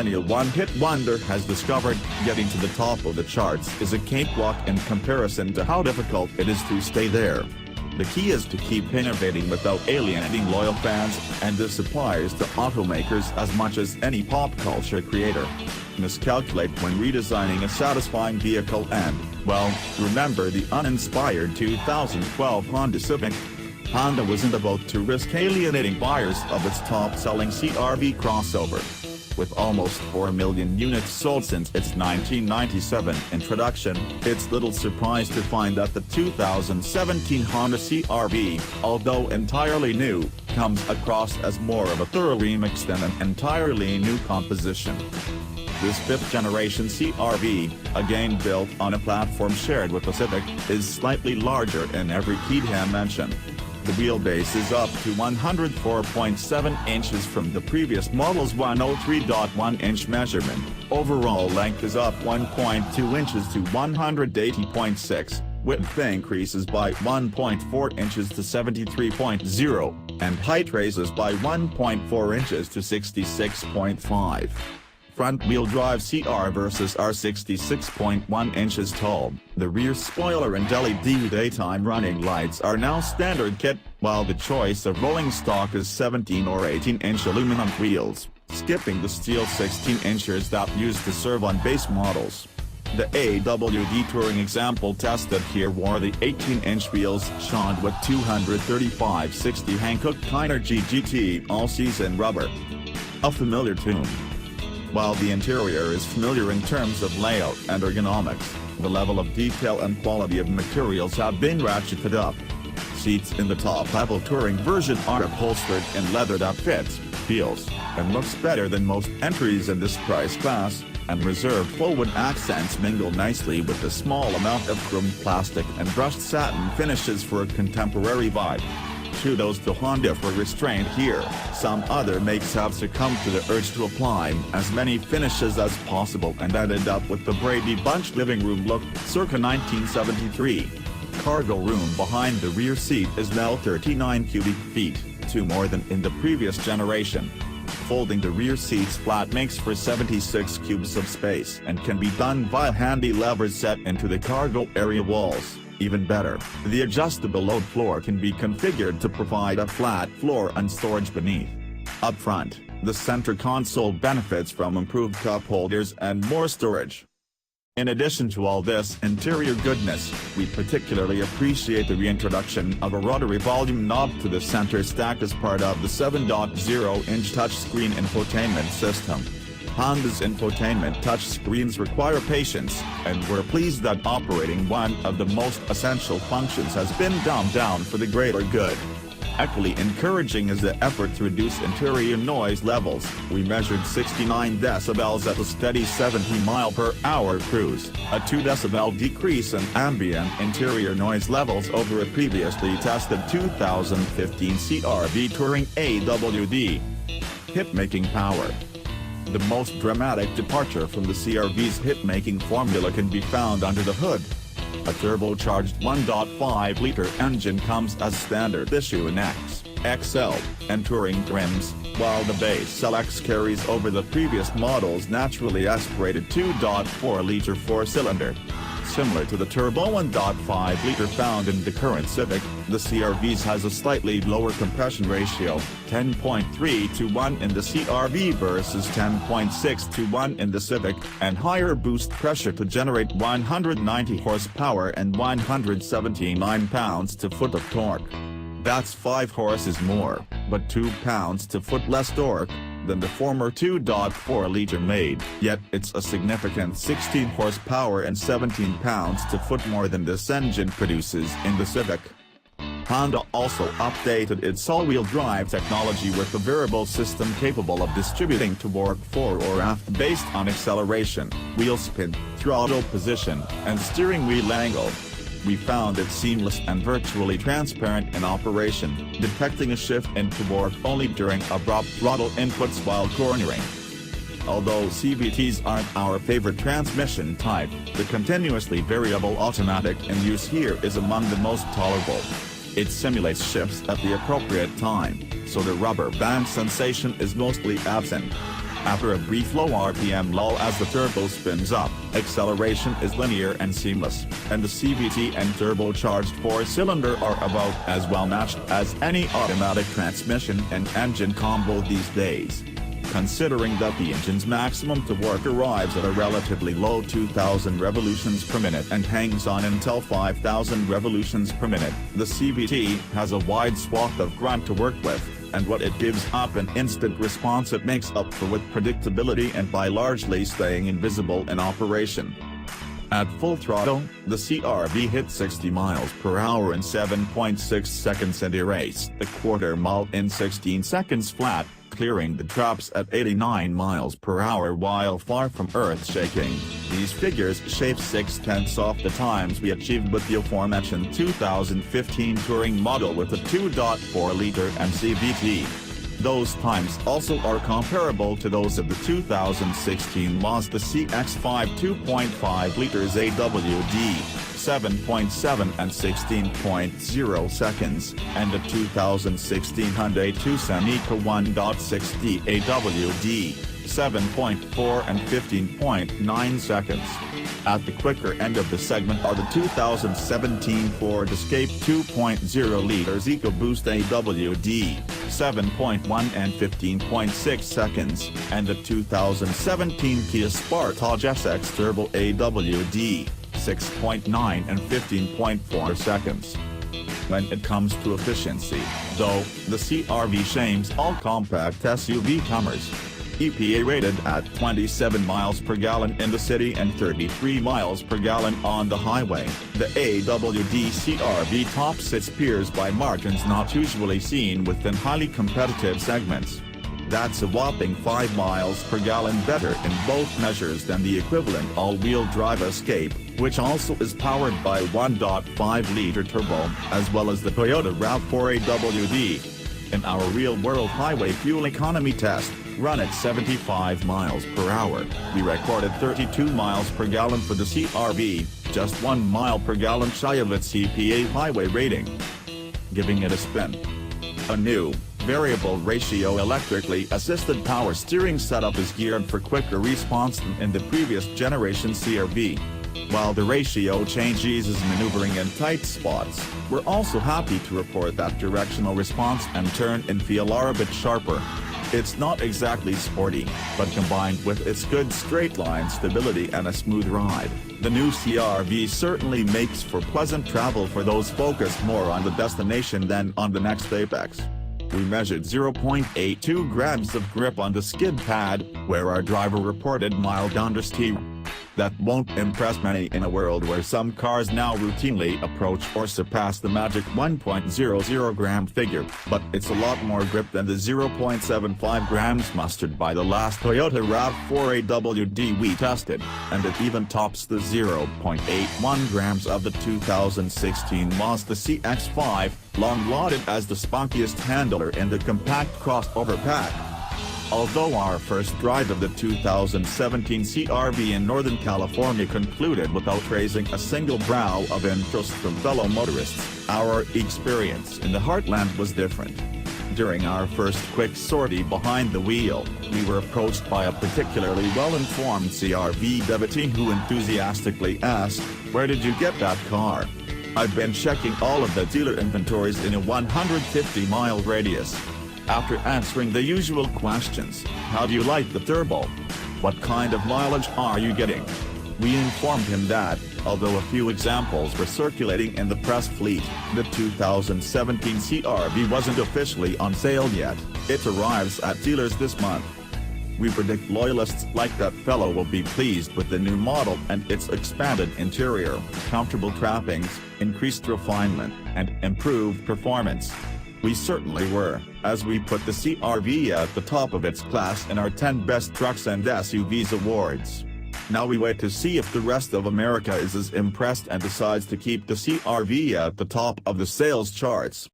millennial one-hit wonder has discovered, getting to the top of the charts is a cakewalk in comparison to how difficult it is to stay there. The key is to keep innovating without alienating loyal fans, and this applies to automakers as much as any pop culture creator. Miscalculate when redesigning a satisfying vehicle and, well, remember the uninspired 2012 Honda Civic? Honda wasn't about to risk alienating buyers of its top-selling CR-V crossover. With almost 4 million units sold since its 1997 introduction, it's little surprise to find that the 2017 Honda CR-V, although entirely new, comes across as more of a thorough remix than an entirely new composition. This fifth-generation CR-V, again built on a platform shared with the Civic, is slightly larger in every key dimension. The wheelbase is up to 104.7 inches from the previous model's 103.1-inch measurement. Overall length is up 1.2 inches to 180.6, width increases by 1.4 inches to 73.0, and height raises by 1.4 inches to 66.5. Front-wheel drive CR versus are 66.1 inches tall. The rear spoiler and LED daytime running lights are now standard kit, while the choice of rolling stock is 17 or 18-inch aluminum wheels, skipping the steel 16-inchers that used to serve on base models. The AWD Touring example tested here wore the 18-inch wheels shod with 235/60 Hankook Kinergy GT all-season rubber. A familiar tune. While the interior is familiar in terms of layout and ergonomics, the level of detail and quality of materials have been ratcheted up. Seats in the top-level touring version are upholstered in leather that fits, feels, and looks better than most entries in this price class, and reserved full-wood accents mingle nicely with the small amount of chrome plastic and brushed satin finishes for a contemporary vibe. Kudos to Honda for restraint here. Some other makes have succumbed to the urge to apply as many finishes as possible and ended up with the Brady Bunch living room look, circa 1973. Cargo room behind the rear seat is now 39 cubic feet, 2 more than in the previous generation. Folding the rear seats flat makes for 76 cubes of space and can be done via handy levers set into the cargo area walls. Even better, the adjustable load floor can be configured to provide a flat floor and storage beneath. Up front, the center console benefits from improved cup holders and more storage. In addition to all this interior goodness, we particularly appreciate the reintroduction of a rotary volume knob to the center stack as part of the 7.0-inch touchscreen infotainment system. Honda's infotainment touchscreens require patience, and we're pleased that operating one of the most essential functions has been dumbed down for the greater good. Equally encouraging is the effort to reduce interior noise levels. We measured 69 decibels at a steady 70 mph cruise, a 2 decibel decrease in ambient interior noise levels over a previously tested 2015 CR-V Touring AWD. Hit-making power. The most dramatic departure from the CR-V's hit-making formula can be found under the hood. A turbocharged 1.5-liter engine comes as standard issue in X, XL, and Touring trims, while the base LX carries over the previous model's naturally aspirated 2.4-liter four-cylinder. Similar to the turbo 1.5-liter found in the current Civic, the CR-V's has a slightly lower compression ratio, 10.3 to 1 in the CR-V versus 10.6 to 1 in the Civic, and higher boost pressure to generate 190 horsepower and 179 pounds-to-foot of torque. That's 5 horses more, but 2 pounds-to-foot less torque than the former 2.4-liter made, yet it's a significant 16 horsepower and 17 pounds-to-foot more than this engine produces in the Civic. Honda also updated its all-wheel drive technology with a variable system capable of distributing torque fore or aft based on acceleration, wheel spin, throttle position, and steering wheel angle. We found it seamless and virtually transparent in operation, detecting a shift in torque only during abrupt throttle inputs while cornering. Although CVTs aren't our favorite transmission type, the continuously variable automatic in use here is among the most tolerable. It simulates shifts at the appropriate time, so the rubber band sensation is mostly absent. After a brief low RPM lull as the turbo spins up, acceleration is linear and seamless, and the CVT and turbocharged 4-cylinder are about as well matched as any automatic transmission and engine combo these days. Considering that the engine's maximum torque arrives at a relatively low 2,000 revolutions per minute and hangs on until 5,000 revolutions per minute, the CVT has a wide swath of grunt to work with, and what it gives up in instant response it makes up for with predictability and by largely staying invisible in operation. At full throttle, the CR-V hit 60 miles per hour in 7.6 seconds and erased the quarter mile in 16 seconds flat, clearing the drops at 89 miles per hour while far from earth-shaking. These figures shape 6/10 of the times we achieved with the aforementioned 2015 Touring model with a 2.4-liter MCVT. Those times also are comparable to those of the 2016 Mazda CX-5 2.5 liters AWD, 7.7 and 16.0 seconds, and the 2016 Hyundai Tucson Eco 1.6D AWD, 7.4 and 15.9 seconds. At the quicker end of the segment are the 2017 Ford Escape 2.0 liters EcoBoost AWD, 7.1 and 15.6 seconds, and the 2017 Kia Sportage SX Turbo AWD, 6.9 and 15.4 seconds. When it comes to efficiency, though, the CR-V shames all compact SUV comers. EPA rated at 27 miles per gallon in the city and 33 miles per gallon on the highway, the AWD CR-V tops its peers by margins not usually seen within highly competitive segments. That's a whopping 5 miles per gallon better in both measures than the equivalent all-wheel drive Escape, which also is powered by 1.5-liter turbo, as well as the Toyota RAV4 AWD. In our real-world highway fuel economy test, run at 75 miles per hour, we recorded 32 miles per gallon for the CR-V, just 1 mile per gallon shy of its EPA highway rating. Giving it a spin. A new, variable ratio electrically assisted power steering setup is geared for quicker response than in the previous generation CR-V. While the ratio change eases maneuvering in tight spots, we're also happy to report that directional response and turn in feel are a bit sharper. It's not exactly sporty, but combined with its good straight line stability and a smooth ride, the new CR-V certainly makes for pleasant travel for those focused more on the destination than on the next apex. We measured 0.82 grams of grip on the skid pad, where our driver reported mild understeer. That won't impress many in a world where some cars now routinely approach or surpass the magic 1.00 gram figure, but it's a lot more grip than the 0.75 grams mustered by the last Toyota RAV4 AWD we tested, and it even tops the 0.81 grams of the 2016 Mazda CX-5, long lauded as the spunkiest handler in the compact crossover pack. Although our first drive of the 2017 CR-V in Northern California concluded without raising a single brow of interest from fellow motorists, our experience in the heartland was different. During our first quick sortie behind the wheel, we were approached by a particularly well-informed CR-V devotee who enthusiastically asked, "Where did you get that car?" "I've been checking all of the dealer inventories in a 150-mile radius." After answering the usual questions, "How do you like the turbo? What kind of mileage are you getting?" we informed him that, although a few examples were circulating in the press fleet, the 2017 CR-V wasn't officially on sale yet. It arrives at dealers this month. We predict loyalists like that fellow will be pleased with the new model and its expanded interior, comfortable trappings, increased refinement, and improved performance. We certainly were, as we put the CR-V at the top of its class in our 10 Best Trucks and SUVs awards. Now we wait to see if the rest of America is as impressed and decides to keep the CR-V at the top of the sales charts.